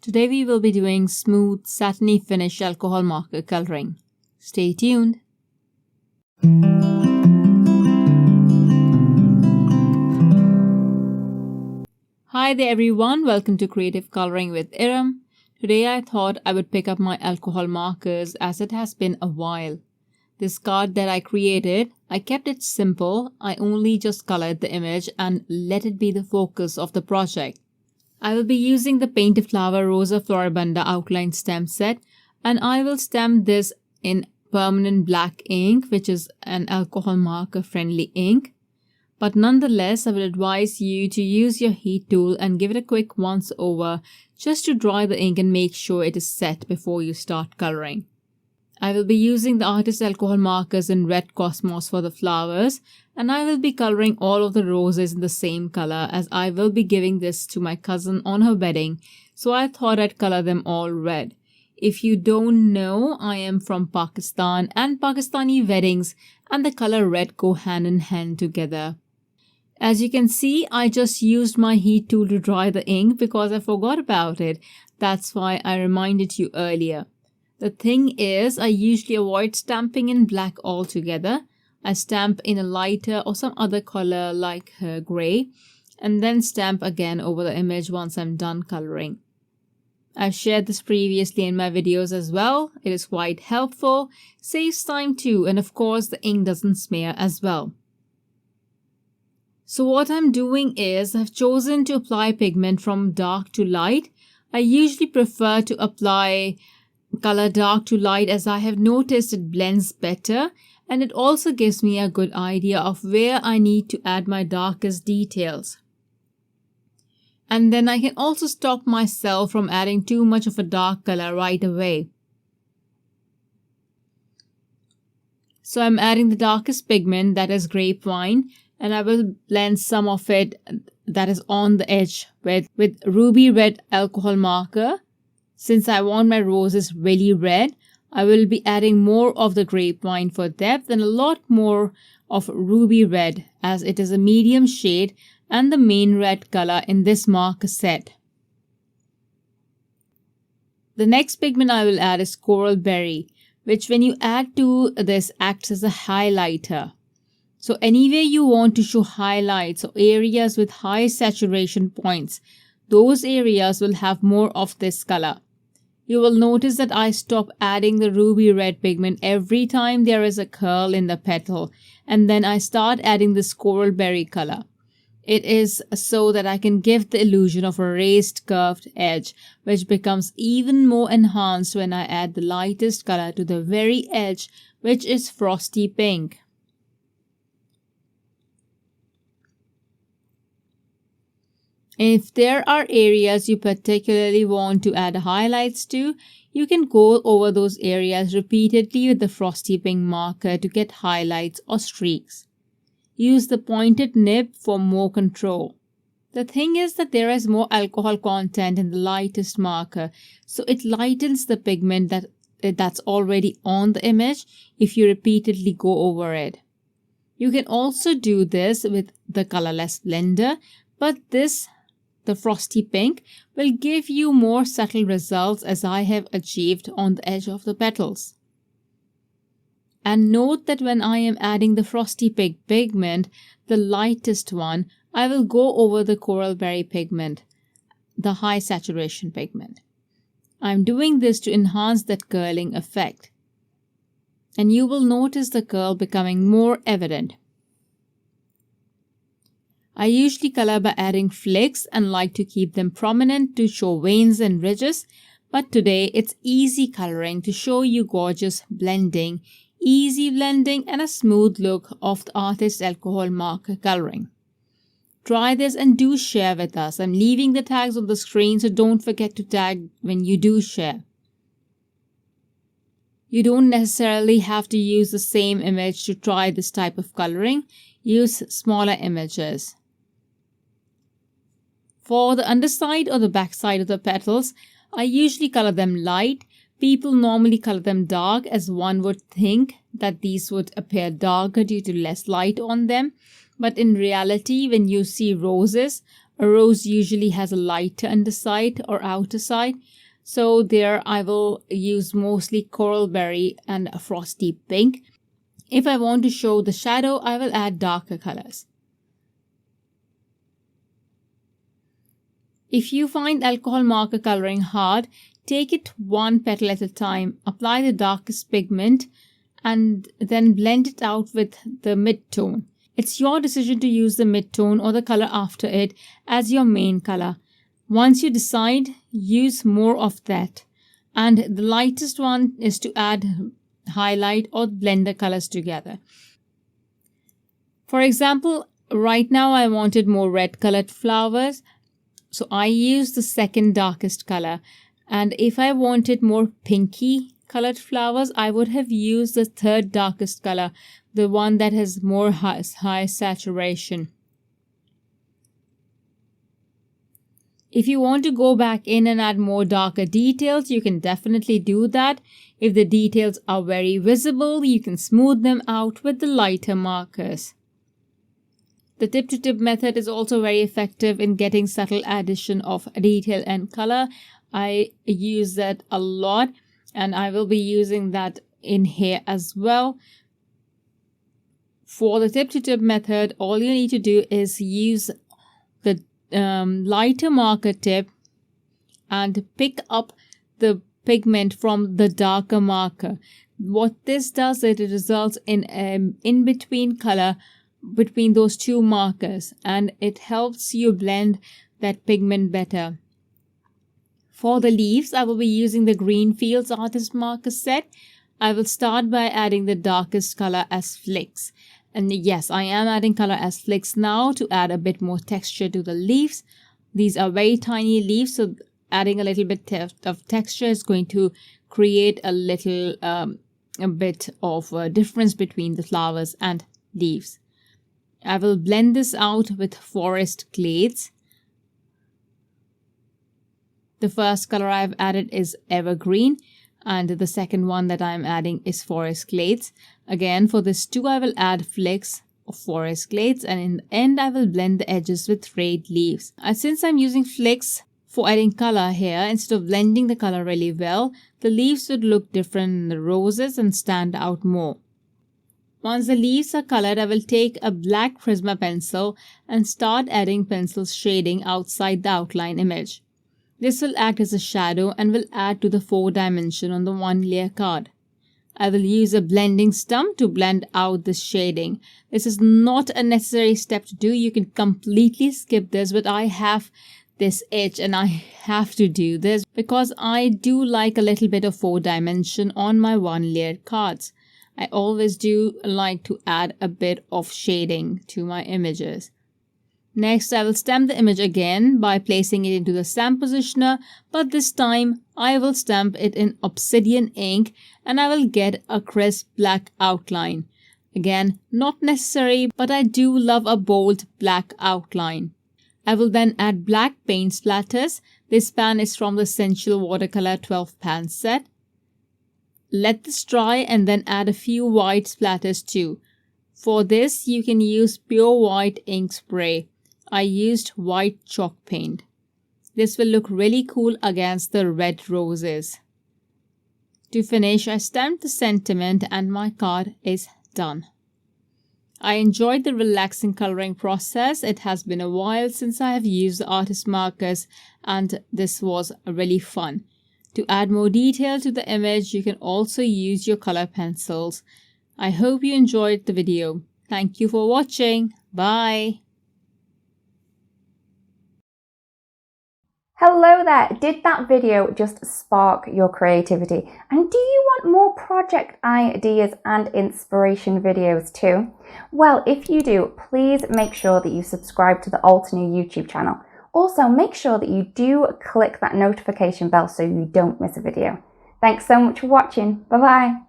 Today we will be doing smooth, satiny finish alcohol marker coloring. Stay tuned. Hi there everyone, welcome to Creative Coloring with Iram. Today I thought I would pick up my alcohol markers as it has been a while. This card that I created, I kept it simple. I only just colored the image and let it be the focus of the project. I will be using the Painted Flower Rosa Floribunda outline stamp set, and I will stamp this in permanent black ink, which is an alcohol marker friendly ink. But nonetheless, I will advise you to use your heat tool and give it a quick once over just to dry the ink and make sure it is set before you start coloring. I will be using the artist alcohol markers in Red Cosmos for the flowers, and I will be coloring all of the roses in the same color as I will be giving this to my cousin on her wedding, so I thought I'd color them all red. If you don't know, I am from Pakistan and Pakistani weddings and the color red go hand in hand together. As you can see, I just used my heat tool to dry the ink because I forgot about it. That's why I reminded you earlier. The thing is, I usually avoid stamping in black altogether. I stamp in a lighter or some other color like gray and then stamp again over the image once I'm done coloring. I've shared this previously in my videos as well. It is quite helpful, saves time too, and of course the ink doesn't smear as well. So what I'm doing is I've chosen to apply pigment from dark to light. I usually prefer to apply color dark to light as I have noticed it blends better, and it also gives me a good idea of where I need to add my darkest details. And then I can also stop myself from adding too much of a dark color right away. So I'm adding the darkest pigment, that is grapevine, and I will blend some of it that is on the edge with ruby red alcohol marker. Since I want my roses really red, I will be adding more of the grapevine for depth and a lot more of ruby red as it is a medium shade and the main red color in this marker set. The next pigment I will add is coral berry, which when you add to this acts as a highlighter. So anywhere you want to show highlights or areas with high saturation points, those areas will have more of this color. You will notice that I stop adding the ruby red pigment every time there is a curl in the petal, and then I start adding this coral berry color. It is so that I can give the illusion of a raised curved edge, which becomes even more enhanced when I add the lightest color to the very edge, which is frosty pink. If there are areas you particularly want to add highlights to, you can go over those areas repeatedly with the frosty pink marker to get highlights or streaks. Use the pointed nib for more control. The thing is that there is more alcohol content in the lightest marker, so it lightens the pigment that's already on the image if you repeatedly go over it. You can also do this with the colorless blender, but the frosty pink will give you more subtle results as I have achieved on the edge of the petals. And note that when I am adding the frosty pink pigment, the lightest one, I will go over the coral berry pigment, the high saturation pigment. I'm doing this to enhance that curling effect. And you will notice the curl becoming more evident. I usually color by adding flicks and like to keep them prominent to show veins and ridges, but today it's easy coloring to show you gorgeous blending, easy blending and a smooth look of the artist alcohol marker coloring. Try this and do share with us. I'm leaving the tags on the screen, so don't forget to tag when you do share. You don't necessarily have to use the same image to try this type of coloring. Use smaller images. For the underside or the backside of the petals, I usually color them light. People normally color them dark as one would think that these would appear darker due to less light on them. But in reality, when you see roses, A rose usually has a lighter underside or outer side. So there I will use mostly coral berry and a frosty pink. If I want to show the shadow, I will add darker colors. If you find alcohol marker coloring hard, take it one petal at a time, apply the darkest pigment and then blend it out with the mid-tone. It's your decision to use the mid-tone or the color after it as your main color. Once you decide, use more of that. And the lightest one is to add highlight or blend the colors together. For example, right now I wanted more red colored flowers. So I used the second darkest color. And if I wanted more pinky colored flowers, I would have used the third darkest color, the one that has more high saturation. If you want to go back in and add more darker details, you can definitely do that. If the details are very visible, you can smooth them out with the lighter markers. The tip-to-tip method is also very effective in getting subtle addition of detail and color. I use that a lot and I will be using that in here as well. For the tip-to-tip method, all you need to do is use the lighter marker tip and pick up the pigment from the darker marker. What this does, it results in in-between color between those two markers and it helps you blend that pigment better. For the leaves, I will be using the Greenfields Artist Marker set. I will start by adding the darkest color as flicks. And yes, I am adding color as flicks now to add a bit more texture to the leaves. These are very tiny leaves, so adding a little bit of texture is going to create a little a bit of a difference between the flowers and leaves. I will blend this out with Forest Glades. The first color I've added is Evergreen and the second one that I'm adding is Forest Glades. Again, for this too, I will add flicks of Forest Glades and in the end I will blend the edges with Frayed Leaves. And since I'm using flicks for adding color here, instead of blending the color really well, the leaves would look different in the roses and stand out more. Once the leaves are colored, I will take a black Prisma pencil and start adding pencil shading outside the outline image. This will act as a shadow and will add to the 4-dimension on the 1-layer card. I will use a blending stump to blend out the shading. This is not a necessary step to do. You can completely skip this, but I have this itch and I have to do this because I do like a little bit of 4-dimension on my 1-layer cards. I always do like to add a bit of shading to my images. Next, I will stamp the image again by placing it into the stamp positioner, but this time I will stamp it in Obsidian ink and I will get a crisp black outline. Again, not necessary, but I do love a bold black outline. I will then add black paint splatters. This pan is from the Essential Watercolor 12 pan set. Let this dry and then add a few white splatters too. For this, you can use pure white ink spray. I used white chalk paint. This will look really cool against the red roses. To finish, I stamped the sentiment and my card is done. I enjoyed the relaxing coloring process. It has been a while since I have used the artist markers and this was really fun. To add more detail to the image, you can also use your color pencils. I hope you enjoyed the video. Thank you for watching. Bye. Hello there! Did that video just spark your creativity? And do you want more project ideas and inspiration videos too? Well, if you do, please make sure that you subscribe to the Altenew YouTube channel. Also, make sure that you do click that notification bell so you don't miss a video. Thanks so much for watching. Bye bye!